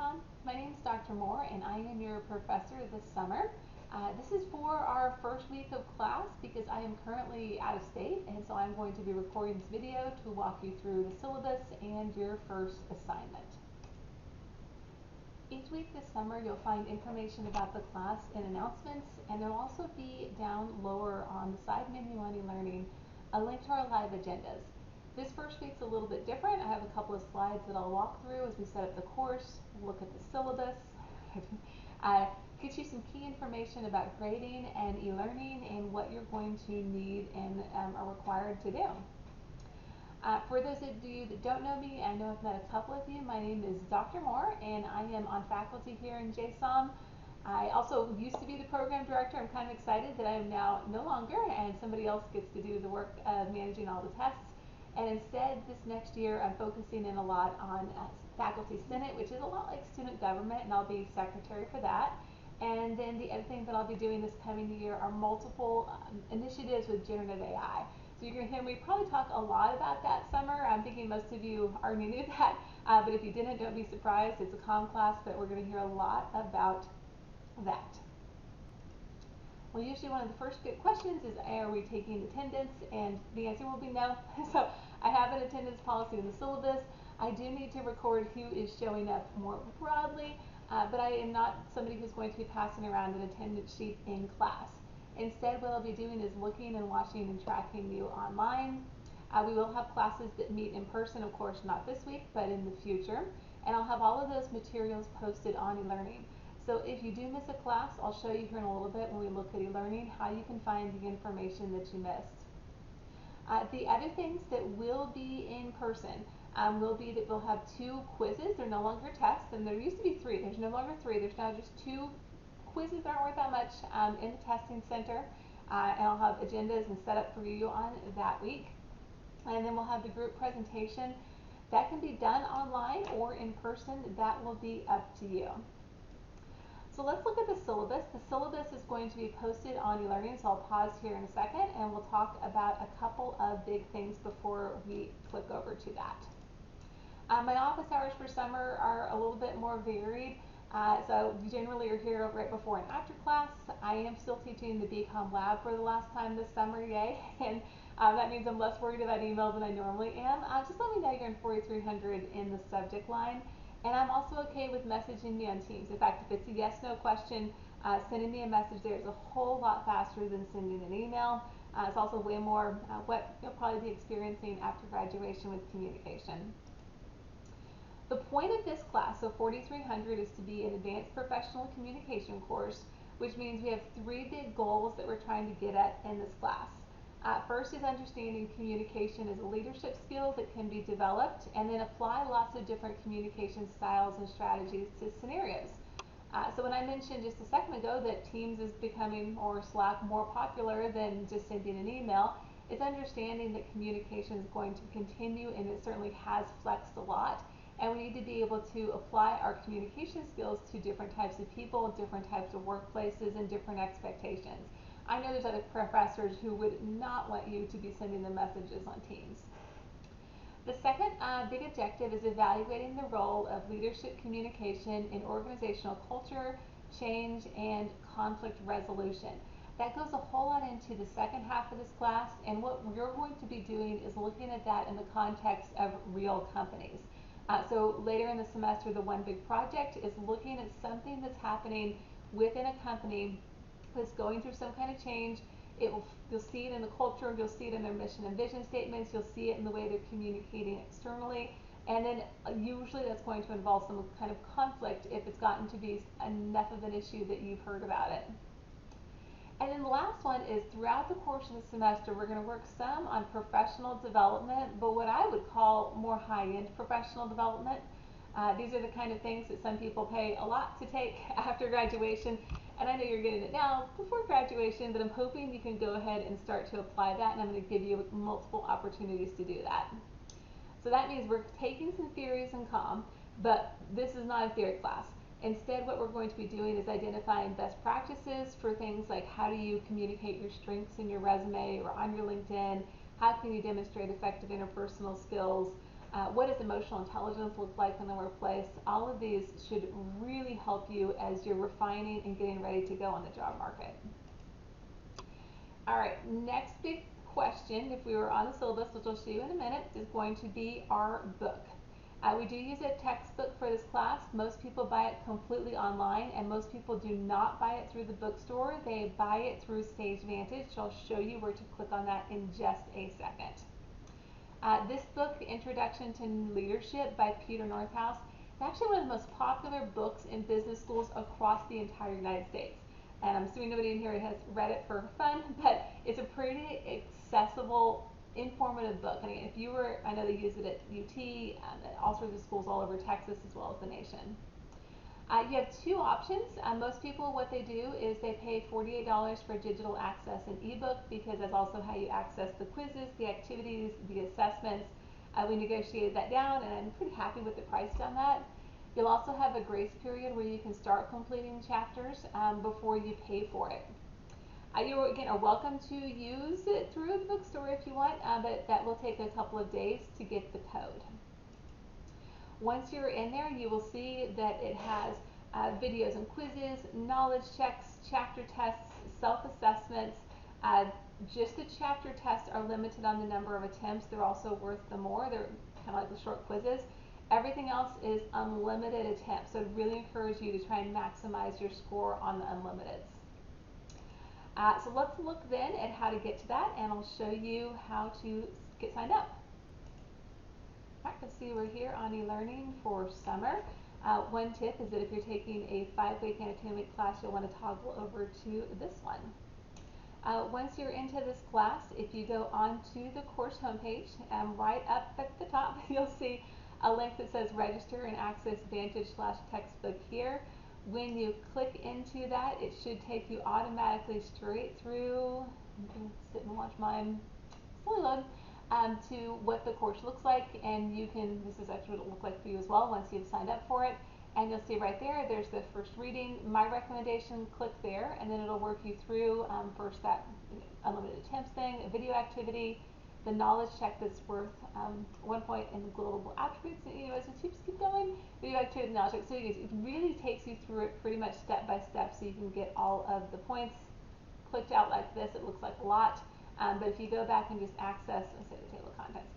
JSOM. My name is Dr. Moore and I am your professor this summer. This is for our first week of class because I am currently out of state, and so I'm going to be recording this video to walk you through the syllabus and your first assignment. Each week this summer you'll find information about the class and announcements, and there'll also be down lower on the side menu on eLearning a link to our live agendas. This first week's a little bit different. I have a couple of slides that I'll walk through as we set up the course, look at the syllabus, get you some key information about grading and e-learning and what you're going to need and are required to do. For those of you that don't know me, I know I've met a couple of you. My name is Dr. Moore and I am on faculty here in JSOM. I also used to be the program director. I'm kind of excited that I am now no longer, and somebody else gets to do the work of managing all the tests. And instead, this next year, I'm focusing in a lot on Faculty Senate, which is a lot like student government, and I'll be secretary for that. And then the other thing that I'll be doing this coming year are multiple initiatives with generative AI. So you're going to hear me probably talk a lot about that summer. I'm thinking most of you already knew that, but if you didn't, don't be surprised. It's a comm class, but we're going to hear a lot about that. Well, usually one of the first good questions is, are we taking attendance? And the answer will be no. So I have an attendance policy in the syllabus. I do need to record who is showing up more broadly, but I am not somebody who's going to be passing around an attendance sheet in class. Instead, what I'll be doing is looking and watching and tracking you online. We will have classes that meet in person, of course, not this week, but in the future. And I'll have all of those materials posted on eLearning. So if you do miss a class, I'll show you here in a little bit when we look at eLearning how you can find the information that you missed. The other things that will be in person will be that we'll have 2 quizzes. They're no longer tests, and there used to be 3. There's no longer 3. There's now just 2 quizzes that aren't worth that much in the testing center. And I'll have agendas and setup for you on that week. And then we'll have the group presentation. That can be done online or in person. That will be up to you. So let's look at the syllabus. The syllabus is going to be posted on eLearning, so I'll pause here in a second and we'll talk about a couple of big things before we click over to that. My office hours for summer are a little bit more varied. So you generally are here right before and after class. I am still teaching the BCOM lab for the last time this summer, yay. And that means I'm less worried about email than I normally am. Just let me know you're in 4300 in the subject line. And I'm also okay with messaging me on Teams. In fact, if it's a yes/no question, sending me a message there is a whole lot faster than sending an email. It's also way more what you'll probably be experiencing after graduation with communication. The point of this class, so 4300, is to be an advanced professional communication course, which means we have 3 big goals that we're trying to get at in this class. First is understanding communication as a leadership skill that can be developed, and then apply lots of different communication styles and strategies to scenarios. So when I mentioned just a second ago that Teams is becoming, or Slack, more popular than just sending an email, it's understanding that communication is going to continue, and it certainly has flexed a lot. And we need to be able to apply our communication skills to different types of people, different types of workplaces, and different expectations. I know there's other professors who would not want you to be sending them messages on Teams. The second big objective is evaluating the role of leadership communication in organizational culture, change, and conflict resolution. That goes a whole lot into the second half of this class, and what we're going to be doing is looking at that in the context of real companies. So later in the semester, the one big project is looking at something that's happening within a company that's going through some kind of change. You'll see it in the culture, you'll see it in their mission and vision statements, you'll see it in the way they're communicating externally, and then usually that's going to involve some kind of conflict if it's gotten to be enough of an issue that you've heard about it. And then the last one is throughout the course of the semester, we're going to work some on professional development, but what I would call more high-end professional development. These are the kind of things that some people pay a lot to take after graduation, and I know you're getting it now before graduation, but I'm hoping you can go ahead and start to apply that, and I'm going to give you multiple opportunities to do that. So that means we're taking some theories in comm, but this is not a theory class. Instead, what we're going to be doing is identifying best practices for things like how do you communicate your strengths in your resume or on your LinkedIn, how can you demonstrate effective interpersonal skills, What does emotional intelligence look like in the workplace? All of these should really help you as you're refining and getting ready to go on the job market. All right, next big question, if we were on the syllabus, which I'll show you in a minute, is going to be our book. We do use a textbook for this class. Most people buy it completely online, and most people do not buy it through the bookstore. They buy it through Sage Vantage. I'll show you where to click on that in just a second. This book, Introduction to Leadership by Peter Northouse, is actually one of the most popular books in business schools across the entire United States. And I'm assuming nobody in here has read it for fun, but it's a pretty accessible, informative book. And if you were, I know they use it at UT, at all sorts of schools all over Texas as well as the nation. You have two options. Most people, what they do is they pay $48 for digital access and ebook because that's also how you access the quizzes, the activities, the assessments. We negotiated that down, and I'm pretty happy with the price on that. You'll also have a grace period where you can start completing chapters before you pay for it. You again are welcome to use it through the bookstore if you want, but that will take a couple of days to get the code. Once you're in there, you will see that it has videos and quizzes, knowledge checks, chapter tests, self-assessments. Just the chapter tests are limited on the number of attempts. They're also worth the more. They're kind of like the short quizzes. Everything else is unlimited attempts, so I'd really encourage you to try and maximize your score on the unlimiteds. So let's look then at how to get to that, and I'll show you how to get signed up. All right, let's see, we're here on e-learning for summer. One tip is that if you're taking a 5-week and a 10-week class, you'll want to toggle over to this one. Once you're into this class, if you go onto the course homepage, right up at the top, you'll see a link that says register and access Vantage/textbook here. When you click into that, it should take you automatically straight through. I'm going to sit and watch mine slowly load to what the course looks like, and you can, this is actually what it'll look like for you as well once you've signed up for it. And you'll see right there, there's the first reading. My recommendation, click there, and then it'll work you through first that unlimited attempts thing, a video activity, the knowledge check that's worth 1 point in global attributes. You know, as you just keep going, video activity, knowledge check. So it really takes you through it pretty much step by step, so you can get all of the points clicked out like this. It looks like a lot, but if you go back and just access, let's say the table of contents,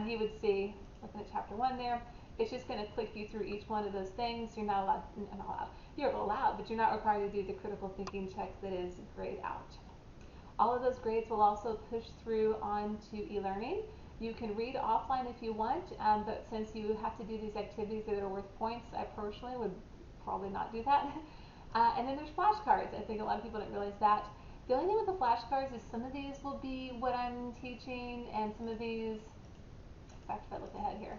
you would see, looking at chapter 1 there, it's just going to click you through each one of those things. You're not allowed, you're allowed, but you're not required to do the critical thinking check that is grayed out. All of those grades will also push through onto e-learning. You can read offline if you want, but since you have to do these activities that are worth points, I personally would probably not do that. And then there's flashcards. I think a lot of people don't realize that. The only thing with the flashcards is some of these will be what I'm teaching, and some of these, in fact, if I look ahead here,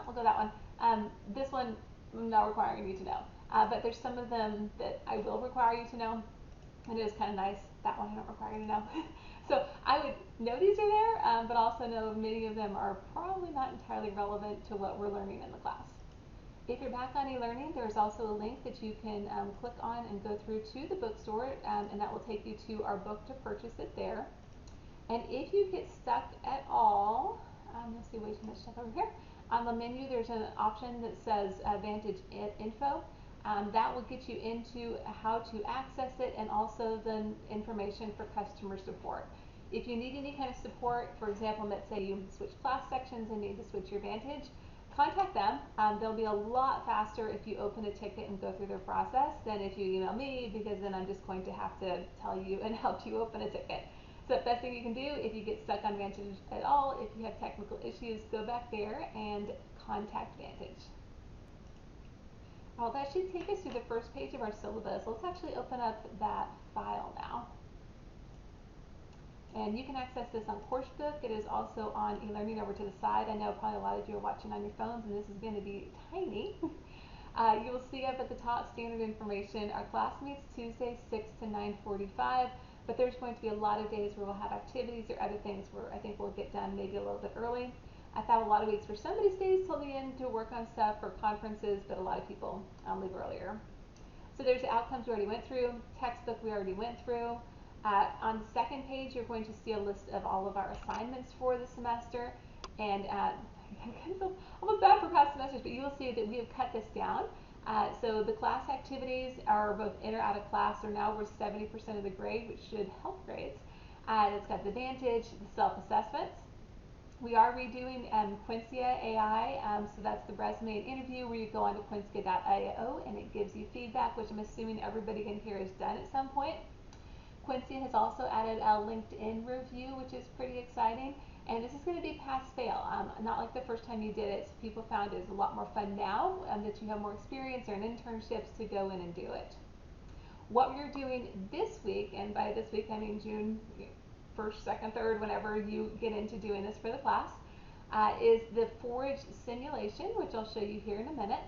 we'll go that one. This one, I'm not requiring you to know, but there's some of them that I will require you to know, and it is kind of nice. That one I don't require you to know. So I would know these are there, but also know many of them are probably not entirely relevant to what we're learning in the class. If you're back on e-learning, there's also a link that you can click on and go through to the bookstore, and that will take you to our book to purchase it there. And if you get stuck at all, you'll see way too much stuff over here. On the menu, there's an option that says Vantage Info. That will get you into how to access it and also the information for customer support. If you need any kind of support, for example, let's say you switch class sections and need to switch your Vantage, contact them. They'll be a lot faster if you open a ticket and go through their process than if you email me, because then I'm just going to have to tell you and help you open a ticket. So the best thing you can do if you get stuck on Vantage at all, if you have technical issues, go back there and contact Vantage. Well, that should take us to the first page of our syllabus. Let's actually open up that file now. And you can access this on Coursebook. It is also on e-learning over to the side. I know probably a lot of you are watching on your phones, and this is going to be tiny. You will see up at the top standard information. Our class meets Tuesday 6 to 9:45, but there's going to be a lot of days where we'll have activities or other things where I think we'll get done maybe a little bit early. I've had a lot of weeks where somebody stays till the end to work on stuff for conferences, but a lot of people leave earlier. So there's the outcomes we already went through, textbook we already went through. On the second page, you're going to see a list of all of our assignments for the semester. And I'm kind of feel almost bad for past semesters, but you will see that we have cut this down. So the class activities are both in or out of class are now worth 70% of the grade, which should help grades. It's got the Vantage, the self-assessments. We are redoing Quincia AI, so that's the resume and interview where you go onto quincia.io and it gives you feedback, which I'm assuming everybody in here has done at some point. Quincia has also added a LinkedIn review, which is pretty exciting. And this is going to be pass-fail, not like the first time you did it. So people found it's a lot more fun now that you have more experience or in internships to go in and do it. What we're doing this week, and by this week I mean June 1st, 2nd, 3rd, whenever you get into doing this for the class, is the Forge simulation, which I'll show you here in a minute.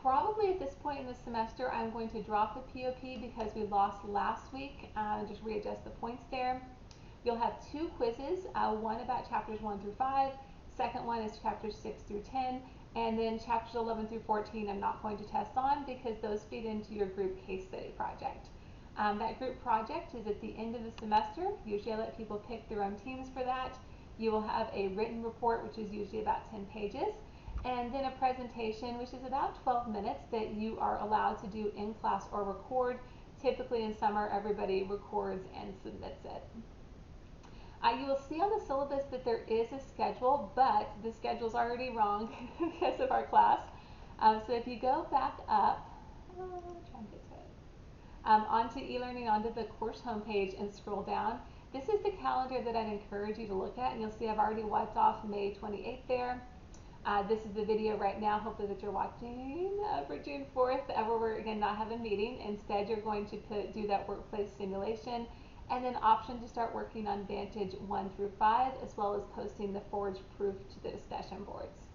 Probably at this point in the semester, I'm going to drop the POP because we lost last week and just readjust the points there. You'll have 2 quizzes, one about chapters 1 through 5, second one is chapters 6 through 10, and then chapters 11 through 14 I'm not going to test on because those feed into your group case study project. That group project is at the end of the semester. Usually I let people pick their own teams for that. You will have a written report, which is usually about 10 pages. And then a presentation, which is about 12 minutes that you are allowed to do in class or record. Typically in summer, everybody records and submits it. You will see on the syllabus that there is a schedule, but the schedule is already wrong because of our class. So if you go back up, try and get to it, onto e-learning, onto the course homepage and scroll down, this is the calendar that I'd encourage you to look at, and you'll see I've already wiped off May 28th there. This is the video right now, hopefully that you're watching for June 4th, where we're again not having a meeting. Instead, you're going to do that workplace simulation, and then option to start working on Vantage 1 through 5, as well as posting the Forge proof to the discussion boards.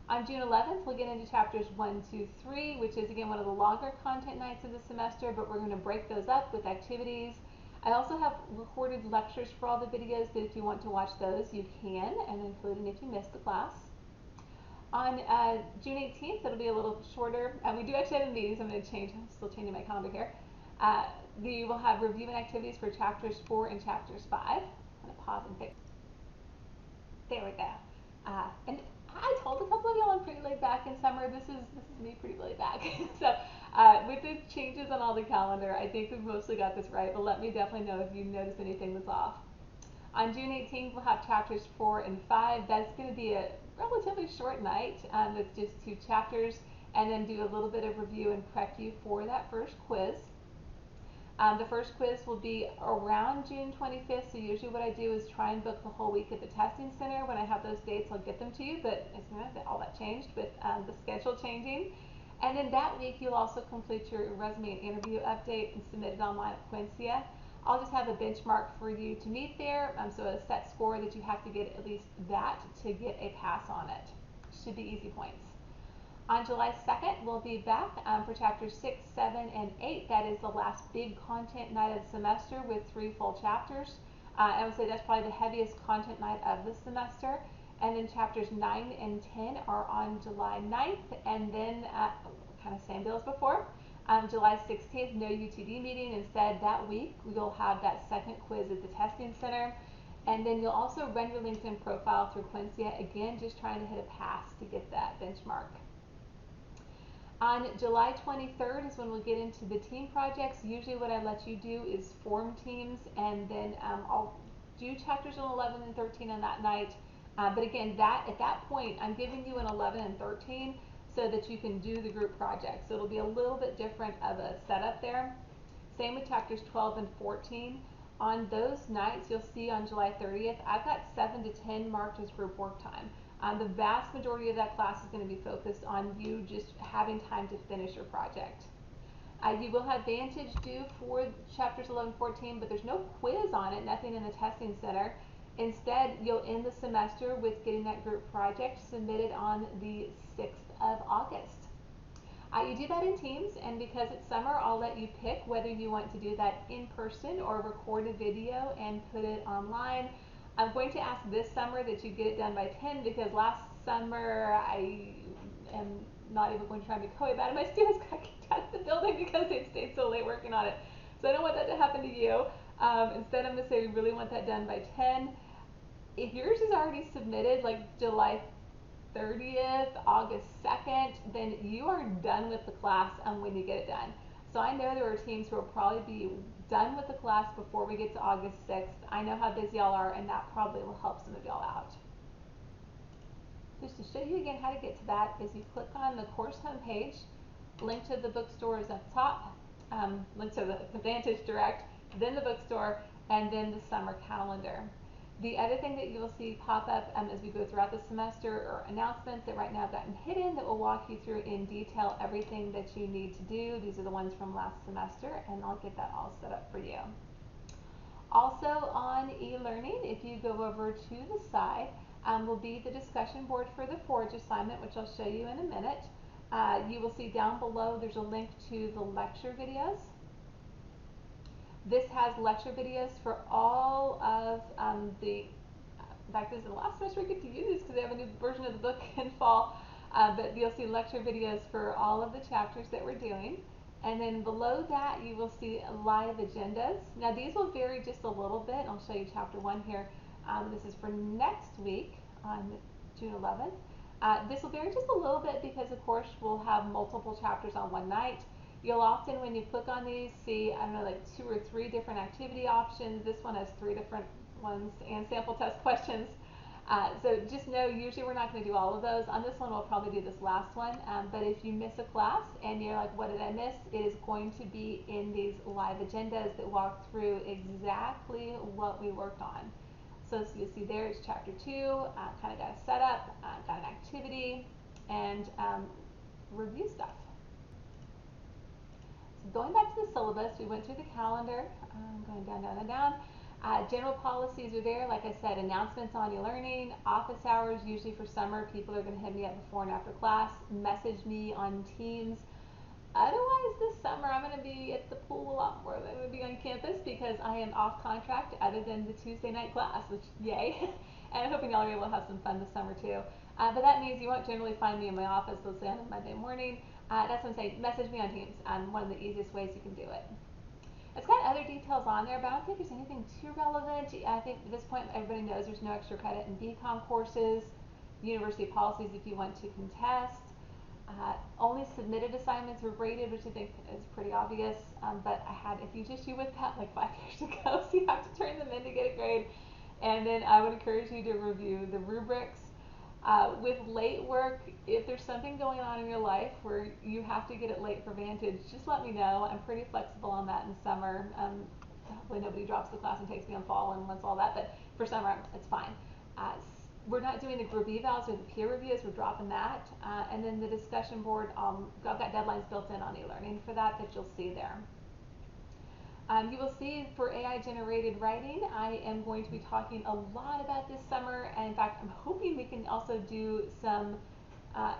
On June 11th, we'll get into chapters 1, 2, 3, which is again one of the longer content nights of the semester, but we're going to break those up with activities. I also have recorded lectures for all the videos that if you want to watch those, you can, and including if you missed the class. On June 18th, it'll be a little shorter. We do actually have a meeting, so I'm going to change. I'm still changing my calendar here. We will have review and activities for chapters 4 and chapters 5. I'm going to pause and fix. There we go. And I told a couple of y'all I'm pretty laid back in summer. This is me pretty laid back. So with the changes on all the calendar, I think we've mostly got this right. But let me definitely know if you notice anything that's off. On June 18th, we'll have chapters 4 and 5. That's going to be a relatively short night with just 2 chapters, and then do a little bit of review and prep you for that first quiz. The first quiz will be around June 25th, so usually what I do is try and book the whole week at the testing center. When I have those dates, I'll get them to you, but it's not all that changed with the schedule changing. And then that week, you'll also complete your resume and interview update and submit it online at Quincia. I'll just have a benchmark for you to meet there, so a set score that you have to get at least that to get a pass on it. Should be easy points. On July 2nd, we'll be back for chapters 6, 7, and 8. That is the last big content night of the semester with 3 full chapters. I would say that's probably the heaviest content night of the semester. And then chapters 9 and 10 are on July 9th, and then kind of same deal as before. July 16th, no UTD meeting. Instead, that week, we'll have that second quiz at the testing center. And then you'll also run your LinkedIn profile through Quincia, again, just trying to hit a pass to get that benchmark. On July 23rd is when we'll get into the team projects. Usually what I let you do is form teams, and then I'll do chapters 11 and 13 on that night. But again, at that point, I'm giving you an 11 and 13 so that you can do the group project. So it'll be a little bit different of a setup there. Same with chapters 12 and 14. On those nights, you'll see on July 30th, I've got 7 to 10 marked as group work time. The vast majority of that class is going to be focused on you just having time to finish your project. You will have Vantage due for chapters 11, 14, but there's no quiz on it, nothing in the testing center. Instead, you'll end the semester with getting that group project submitted on the 6th of August. You do that in teams, and because it's summer, I'll let you pick whether you want to do that in person or record a video and put it online. I'm going to ask this summer that you get it done by 10 because last summer I am not even going to try and be coy about it. My students got kicked out of the building because they stayed so late working on it. So I don't want that to happen to you. Instead, I'm going to say we really want that done by 10. if yours is already submitted like July 30th, August 2nd, then you are done with the class when you get it done. So I know there are teams who will probably be done with the class before we get to August 6th. I know how busy y'all are, and that probably will help some of y'all out. Just to show you again how to get to that is you click on the course homepage, link to the bookstore is at the top, link to the Vantage Direct, then the bookstore, and then the summer calendar. The other thing that you'll see pop up as we go throughout the semester are announcements that right now have gotten hidden that will walk you through in detail everything that you need to do. These are the ones from last semester, and I'll get that all set up for you. Also on e-learning, if you go over to the side, will be the discussion board for the Forge assignment, which I'll show you in a minute. You will see down below there's a link to the lecture videos. This has lecture videos for all of in fact, this is the last semester we get to use these because they have a new version of the book in fall. But you'll see lecture videos for all of the chapters that we're doing. And then below that, you will see live agendas. Now, these will vary just a little bit. I'll show you chapter 1 here. This is for next week on June 11th. This will vary just a little bit because, of course, we'll have multiple chapters on one night. You'll often, when you click on these, see, I don't know, like 2 or 3 different activity options. This one has 3 different ones and sample test questions. So just know, usually we're not going to do all of those. On this one, we'll probably do this last one. But if you miss a class and you're like, what did I miss? It is going to be in these live agendas that walk through exactly what we worked on. So you'll see there is chapter 2, kind of got a setup, got an activity, and review stuff. Going back to the syllabus, we went through the calendar, going down, down, and down. General policies are there, like I said, announcements on e-learning, office hours, usually for summer, people are going to hit me up before and after class, message me on Teams. Otherwise, this summer, I'm going to be at the pool a lot more than I'm going to be on campus because I am off contract other than the Tuesday night class, which, yay. And I'm hoping y'all are able to have some fun this summer too. But that means you won't generally find me in my office, let's say on a Monday morning. That's what I'm saying, message me on Teams. One of the easiest ways you can do it. It's got other details on there, but I don't think there's anything too relevant. I think at this point everybody knows there's no extra credit in BCOM courses, university policies if you want to contest. Only submitted assignments were graded, which I think is pretty obvious, but I had a huge issue with that like 5 years ago, so you have to turn them in to get a grade. And then I would encourage you to review the rubrics. With late work, if there's something going on in your life where you have to get it late for Vantage, just let me know. I'm pretty flexible on that in summer. Hopefully nobody drops the class and takes me on fall and wants all that, but for summer, it's fine. We're not doing the group evals or the peer reviews, we're dropping that. And then the discussion board, I've got deadlines built in on e-learning for that you'll see there. You will see for AI generated writing, I am going to be talking a lot about this summer, and in fact I'm hoping we can also do some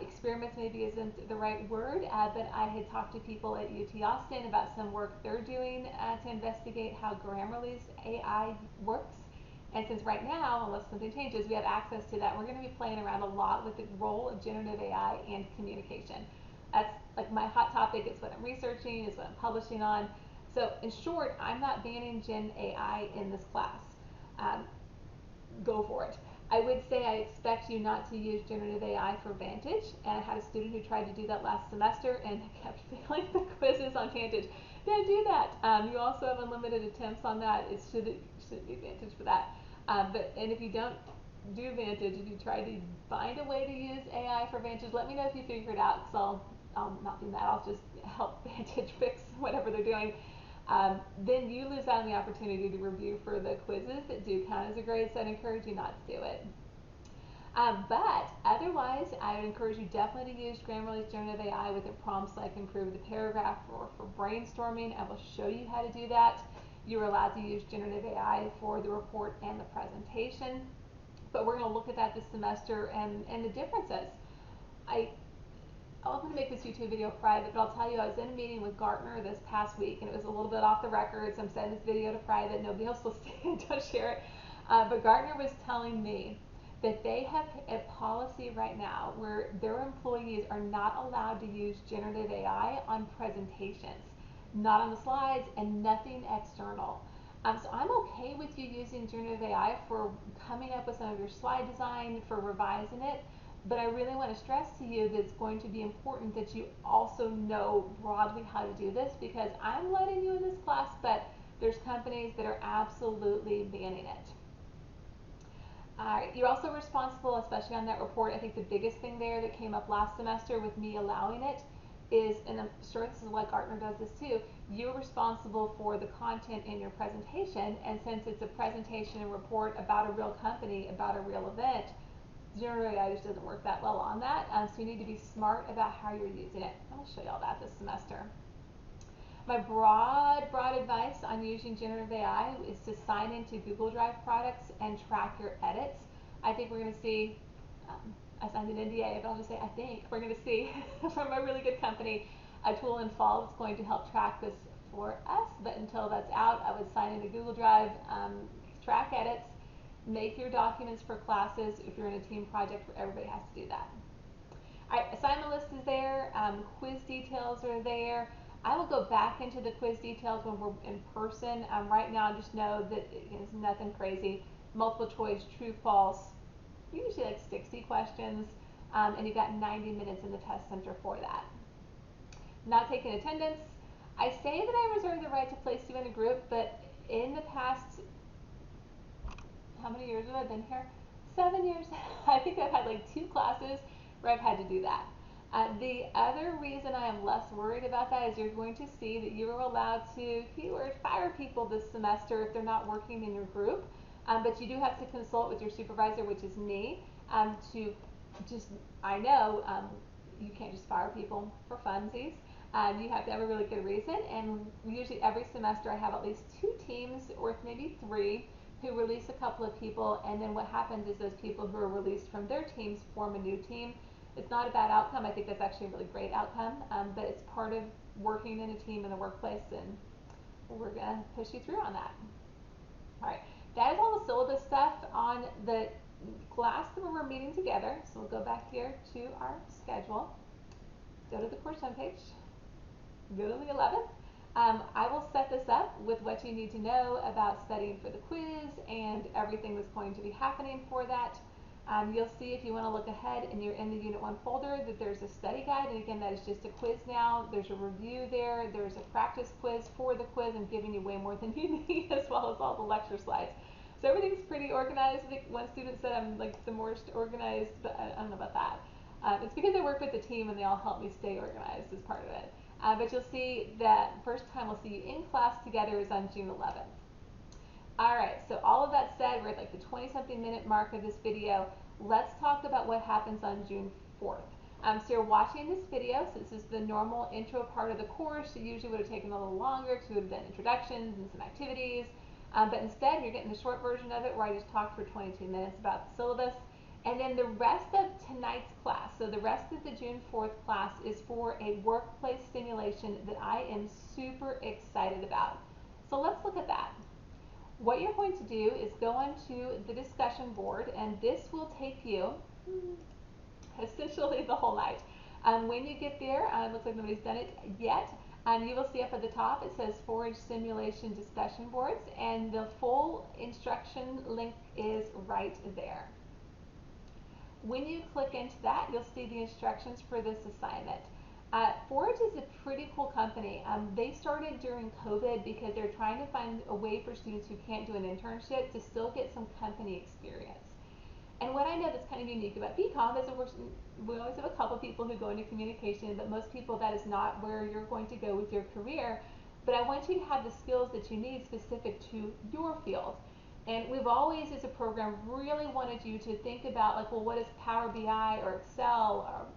experiments, maybe isn't the right word, but I had talked to people at UT Austin about some work they're doing to investigate how Grammarly's AI works. And since right now, unless something changes, we have access to that, we're going to be playing around a lot with the role of generative AI and communication. That's like my hot topic, it's what I'm researching, it's what I'm publishing on. So in short, I'm not banning Gen AI in this class. Go for it. I would say I expect you not to use generative AI for Vantage, and I had a student who tried to do that last semester and kept failing the quizzes on Vantage. Don't do that. You also have unlimited attempts on that. It shouldn't be Vantage for that. And if you don't do Vantage, if you try to find a way to use AI for Vantage, let me know if you figure it out, because I'll not be mad. I'll just help Vantage fix whatever they're doing. Then you lose out on the opportunity to review for the quizzes that do count as a grade, so I'd encourage you not to do it. But otherwise, I would encourage you definitely to use Grammarly's generative AI with the prompts like improve the paragraph or for brainstorming. I will show you how to do that. You're allowed to use generative AI for the report and the presentation. But we're going to look at that this semester and the differences. I'm going to make this YouTube video private, but I'll tell you, I was in a meeting with Gartner this past week, and it was a little bit off the record, so I'm sending this video to private. Nobody else will see it, don't share it. But Gartner was telling me that they have a policy right now where their employees are not allowed to use generative AI on presentations, not on the slides, and nothing external. So I'm okay with you using generative AI for coming up with some of your slide design, for revising it, but I really want to stress to you that it's going to be important that you also know broadly how to do this, because I'm letting you in this class, but there's companies that are absolutely banning it. You're also responsible, especially on that report. I think the biggest thing there that came up last semester with me allowing it is, and I'm sure this is why Gartner does this too, you're responsible for the content in your presentation, and since it's a presentation and report about a real company, about a real event, generative AI just doesn't work that well on that, so you need to be smart about how you're using it. I'll show you all that this semester. My broad advice on using generative AI is to sign into Google Drive products and track your edits. I think we're going to see, I signed an NDA, but I'll just say I think we're going to see from a really good company a tool in fall that's going to help track this for us. But until that's out, I would sign into Google Drive, track edits, make your documents for classes. If you're in a team project where everybody has to do that. All right, assignment list is there, quiz details are there. I will go back into the quiz details when we're in person. Right now, just know that it's nothing crazy. Multiple choice, true, false, usually like 60 questions, and you've got 90 minutes in the test center for that. Not taking attendance. I say that I reserve the right to place you in a group, but in the past, how many years have I been here? 7 years. I think I've had like 2 classes where I've had to do that. The other reason I am less worried about that is you're going to see that you are allowed to, keyword, fire people this semester if they're not working in your group. But you do have to consult with your supervisor, which is me, to just, I know you can't just fire people for funsies. You have to have a really good reason, and usually every semester I have at least 2 teams, or maybe 3, who release a couple of people, and then what happens is those people who are released from their teams form a new team. It's not a bad outcome. I think that's actually a really great outcome, but it's part of working in a team in the workplace, and we're going to push you through on that. All right, that is all the syllabus stuff on the class that we're meeting together. So we'll go back here to our schedule, go to the course homepage, go to the 11th. I will set this up with what you need to know about studying for the quiz and everything that's going to be happening for that. You'll see, if you want to look ahead and you're in the Unit 1 folder, that there's a study guide, and again, that is just a quiz now. There's a review there, there's a practice quiz for the quiz. I'm giving you way more than you need, as well as all the lecture slides. So everything's pretty organized. I think one student said I'm like the most organized, but I don't know about that. It's because I work with the team and they all help me stay organized as part of it. But you'll see that first time we'll see you in class together is on June 11th. Alright, so all of that said, we're at like the 20-something minute mark of this video. Let's talk about what happens on June 4th. So you're watching this video, so this is the normal intro part of the course. It usually would have taken a little longer, because it would have been introductions and some activities. But instead, you're getting the short version of it, where I just talked for 22 minutes about the syllabus. And then the rest of tonight's class, so the rest of the June 4th class, is for a workplace simulation that I am super excited about. So let's look at that. What you're going to do is go onto the discussion board, and this will take you essentially the whole night. When you get there, it looks like nobody's done it yet. You will see up at the top it says Forage Simulation Discussion Boards, and the full instruction link is right there. When you click into that, you'll see the instructions for this assignment. Forage is a pretty cool company. They started during COVID because they're trying to find a way for students who can't do an internship to still get some company experience. And what I know that's kind of unique about BCOM is, of course, we always have a couple people who go into communication, but most people, that is not where you're going to go with your career. But I want you to have the skills that you need specific to your field. And we've always, as a program, really wanted you to think about, like, well, what is Power BI or Excel or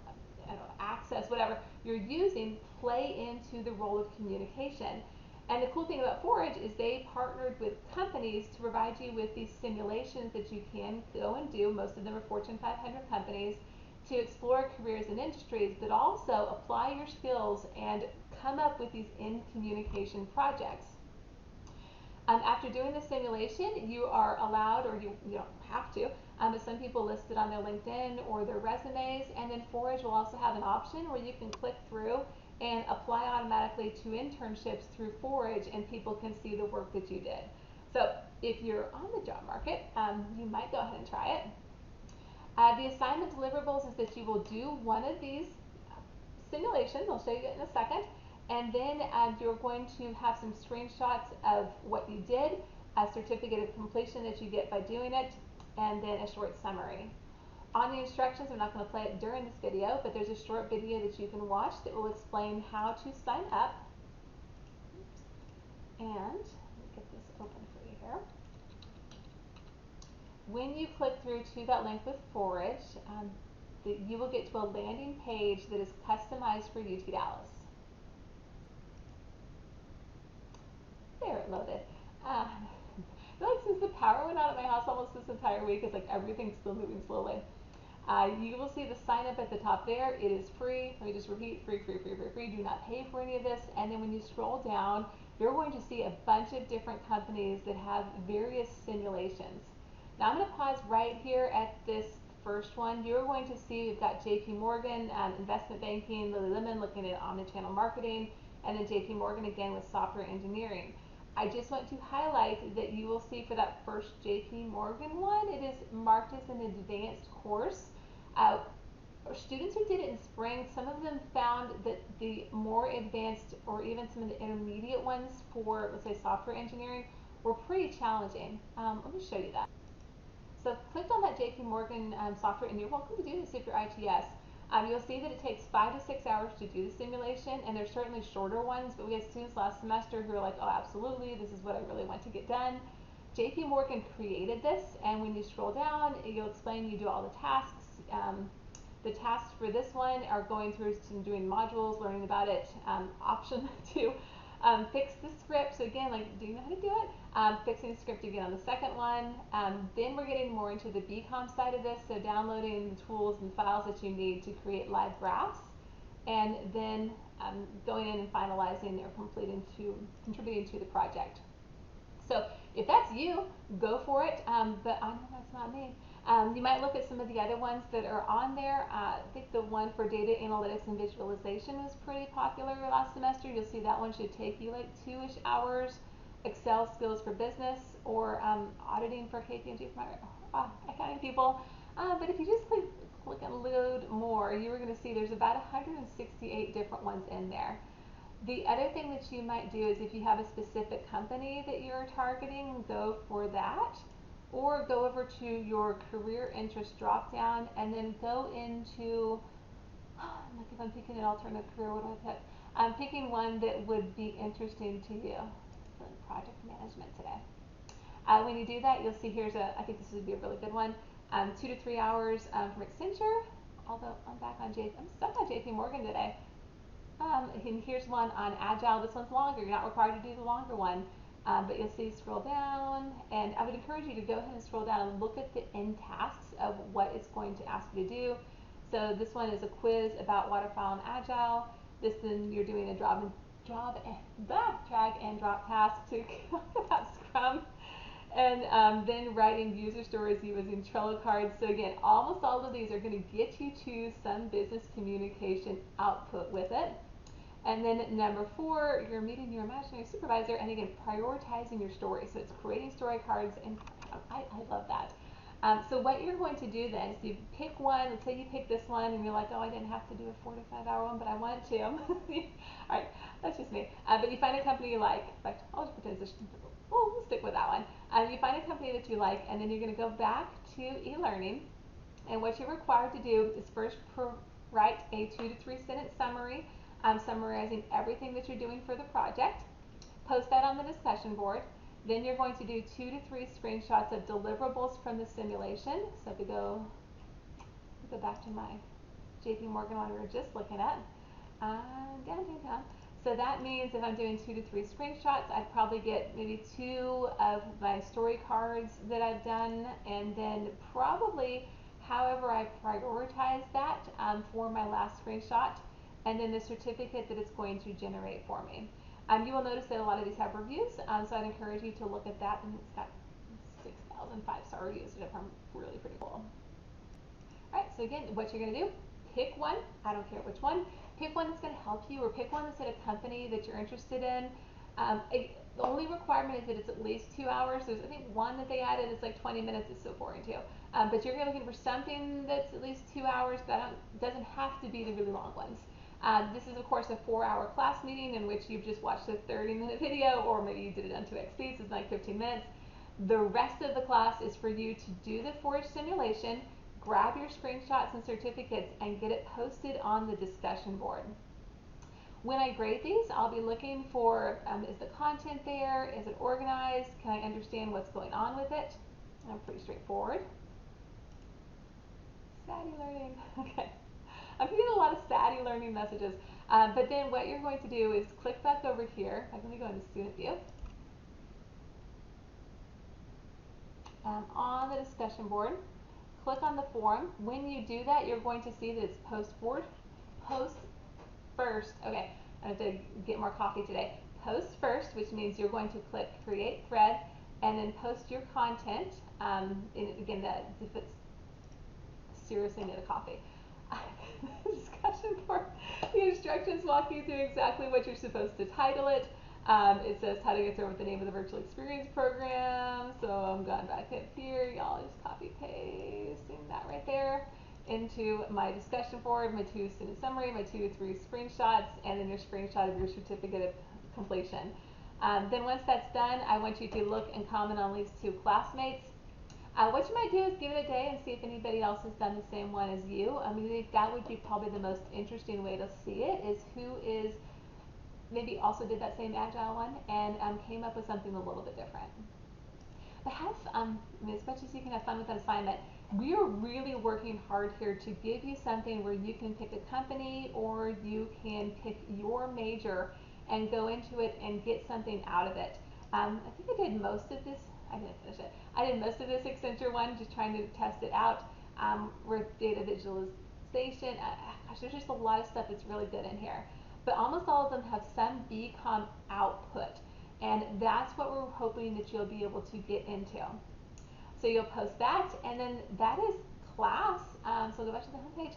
Access, whatever you're using, play into the role of communication. And the cool thing about Forage is they partnered with companies to provide you with these simulations that you can go and do. Most of them are Fortune 500 companies, to explore careers and industries, but also apply your skills and come up with these in-communication projects. After doing the simulation, you are allowed, or you don't have to, but some people list it on their LinkedIn or their resumes, and then Forage will also have an option where you can click through and apply automatically to internships through Forage, and people can see the work that you did. So if you're on the job market, you might go ahead and try it. The assignment deliverables is that you will do one of these simulations. I'll show you it in a second. And then you're going to have some screenshots of what you did, a certificate of completion that you get by doing it, and then a short summary. On the instructions, I'm not going to play it during this video, but there's a short video that you can watch that will explain how to sign up. And let me get this open for you here. When you click through to that link with Forage, you will get to a landing page that is customized for UT Dallas. There, it loaded. I feel like since the power went out at my house almost this entire week, it's like everything's still moving slowly. You will see the sign up at the top there. It is free. Let me just repeat, free, free, free, free, free. Do not pay for any of this. And then when you scroll down, you're going to see a bunch of different companies that have various simulations. Now I'm going to pause right here at this first one. You're going to see we've got JP Morgan, investment banking, Lululemon looking at omnichannel marketing, and then JP Morgan again with software engineering. I just want to highlight that you will see for that first JP Morgan one, it is marked as an advanced course. Students who did it in spring, some of them found that the more advanced or even some of the intermediate ones for, let's say, software engineering were pretty challenging. Let me show you that. So I've clicked on that JP Morgan software, and you're welcome to do this if you're ITS. You'll see that it takes 5 to 6 hours to do the simulation, and there's certainly shorter ones, but we had students last semester who were like, oh, absolutely, this is what I really want to get done. JP Morgan created this, and when you scroll down, you'll explain you do all the tasks. The tasks for this one are going through some doing modules, learning about it, option to fix the script. So again, like, do you know how to do it? Fixing the script again on the second one. Then we're getting more into the BCOM side of this, so downloading the tools and files that you need to create live graphs, and then going in and finalizing or contributing to the project. So if that's you, go for it, but I know that's not me. You might look at some of the other ones that are on there. I think the one for data analytics and visualization was pretty popular last semester. You'll see that one should take you like 2-ish hours. Excel skills for business, or auditing for KPMG for accounting people. But if you just click and load more, you're going to see there's about 168 different ones in there. The other thing that you might do is if you have a specific company that you're targeting, go for that, or go over to your career interest drop down and then go into, like if I'm picking an alternative career, what do I pick? I'm picking one that would be interesting to you. Project management today. When you do that, you'll see here's I think this would be a really good one, 2 to 3 hours from Accenture, although I'm stuck on JP Morgan today. And here's one on Agile. This one's longer. You're not required to do the longer one, but you'll see scroll down, and I would encourage you to go ahead and scroll down and look at the end tasks of what it's going to ask you to do. So this one is a quiz about waterfall and Agile. This then you're doing a drag and drop task to about Scrum, and then writing user stories using Trello cards. So again, almost all of these are going to get you to some business communication output with it. And then number 4, you're meeting your imaginary supervisor, and again, prioritizing your story. So it's creating story cards, and I love that. So what you're going to do then is you pick one. Let's say you pick this one and you're like, oh, I didn't have to do a 4 to 5 hour one, but I want to. All right, that's just me. But you find a company you like. In fact, I'll just pretend we'll stick with that one. You find a company that you like, and then you're going to go back to e-learning. And what you're required to do is first write a 2 to 3 sentence summary, summarizing everything that you're doing for the project. Post that on the discussion board. Then you're going to do 2 to 3 screenshots of deliverables from the simulation. So if we go back to my JP Morgan one we were just looking at, down. So that means if I'm doing 2 to 3 screenshots, I'd probably get maybe 2 of my story cards that I've done, and then probably however I prioritize that for my last screenshot, and then the certificate that it's going to generate for me. You will notice that a lot of these have reviews, so I'd encourage you to look at that, and it's got 6,000 5-star reviews, which are really pretty cool. Alright, so again, what you're going to do, pick one, I don't care which one, pick one that's going to help you, or pick one that's at a company that you're interested in. The only requirement is that it's at least 2 hours. There's, I think, one that they added. It's like 20 minutes. It's so boring too. But you're looking for something that's at least 2 hours. That doesn't have to be the really long ones. This is, of course, a 4-hour class meeting in which you've just watched a 30-minute video, or maybe you did it on 2x, so it's like 15 minutes. The rest of the class is for you to do the forage simulation, grab your screenshots and certificates, and get it posted on the discussion board. When I grade these, I'll be looking for, is the content there? Is it organized? Can I understand what's going on with it? Pretty straightforward. Savvy learning, okay. I'm getting a lot of savvy learning messages, but then what you're going to do is click back over here. I'm going to go into student view. On the discussion board, click on the forum. When you do that, you're going to see that it's post first. Okay, I have to get more coffee today. Post first, which means you're going to click create thread and then post your content. And again, that if it's seriously need a coffee. Discussion board. The instructions walk you through exactly what you're supposed to title it. It says how to get started with the name of the virtual experience program. So I'm going back up here. Y'all just copy pasting that right there into my discussion board, my 2 student summary, my 2 to 3 screenshots, and then your screenshot of your certificate of completion. Then once that's done, I want you to look and comment on these 2 classmates. What you might do is give it a day and see if anybody else has done the same one as you. I think that would be probably the most interesting way to see it, is who is maybe also did that same agile one and came up with something a little bit different. But have, as much as you can have fun with an assignment, we are really working hard here to give you something where you can pick a company or you can pick your major and go into it and get something out of it. I think I did most of this. I didn't finish it. I did most of this Accenture one, just trying to test it out. With data visualization, gosh, there's just a lot of stuff that's really good in here. But almost all of them have some BCOM output, and that's what we're hoping that you'll be able to get into. So you'll post that, and then that is class. So go back to the homepage.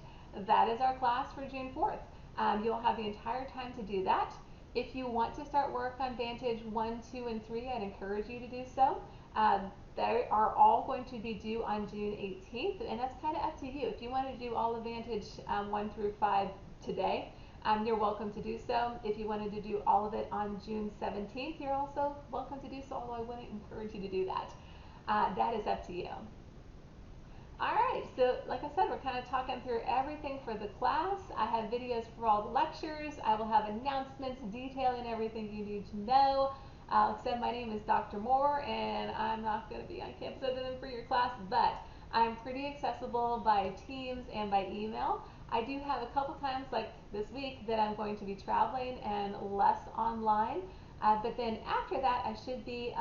That is our class for June 4th. You'll have the entire time to do that. If you want to start work on Vantage 1, 2, and 3, I'd encourage you to do so. They are all going to be due on June 18th, and that's kind of up to you. If you want to do all of Vantage 1 through 5 today, you're welcome to do so. If you wanted to do all of it on June 17th, you're also welcome to do so, although I wouldn't encourage you to do that. That is up to you. Alright, so like I said, we're kind of talking through everything for the class. I have videos for all the lectures. I will have announcements detailing everything you need to know. Like I said, my name is Dr. Moore, and I'm not going to be on campus other than for your class, but I'm pretty accessible by Teams and by email. I do have a couple times, like this week, that I'm going to be traveling and less online, but then after that, I should be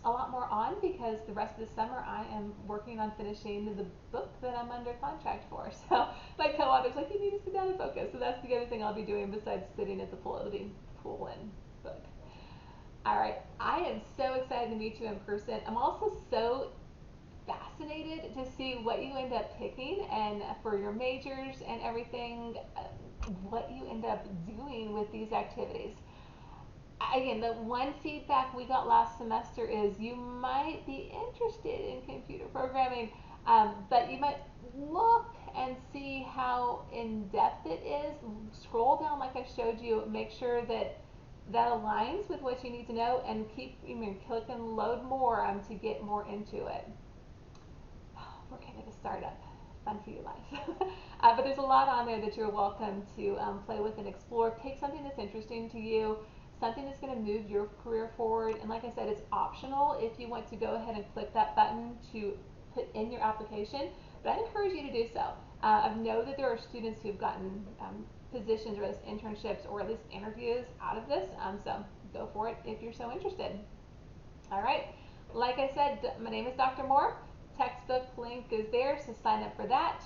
a lot more on, because the rest of the summer I am working on finishing the book that I'm under contract for. So my co-author's like, you need to sit down and focus. So that's the other thing I'll be doing besides sitting at the pool. It'll be pool and book. Alright, I am so excited to meet you in person. I'm also so fascinated to see what you end up picking, and for your majors and everything, what you end up doing with these activities. Again, the one feedback we got last semester is you might be interested in computer programming, but you might look and see how in-depth it is. Scroll down like I showed you, make sure that that aligns with what you need to know, and keep click and load more to get more into it. Working at a startup, fun for your life. But there's a lot on there that you're welcome to play with and explore. Pick something that's interesting to you, something that's going to move your career forward. And like I said, it's optional if you want to go ahead and click that button to put in your application, but I'd encourage you to do so. I know that there are students who've gotten positions or at least internships or at least interviews out of this, so go for it if you're so interested. All right, like I said, my name is Dr. Moore. Textbook link is there, so sign up for that.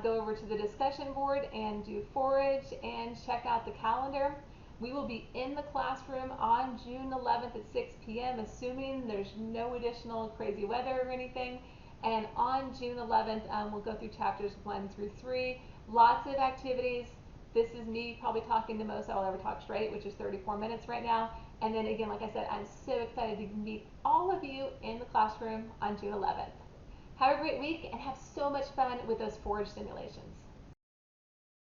Go over to the discussion board and do forage and check out the calendar. We will be in the classroom on June 11th at 6 p.m. assuming there's no additional crazy weather or anything. And on June 11th, we'll go through chapters 1 through 3. Lots of activities. This is me probably talking the most I'll ever talk straight, which is 34 minutes right now. And then again, like I said, I'm so excited to meet all of you in the classroom on June 11th. Have a great week and have so much fun with those forage simulations.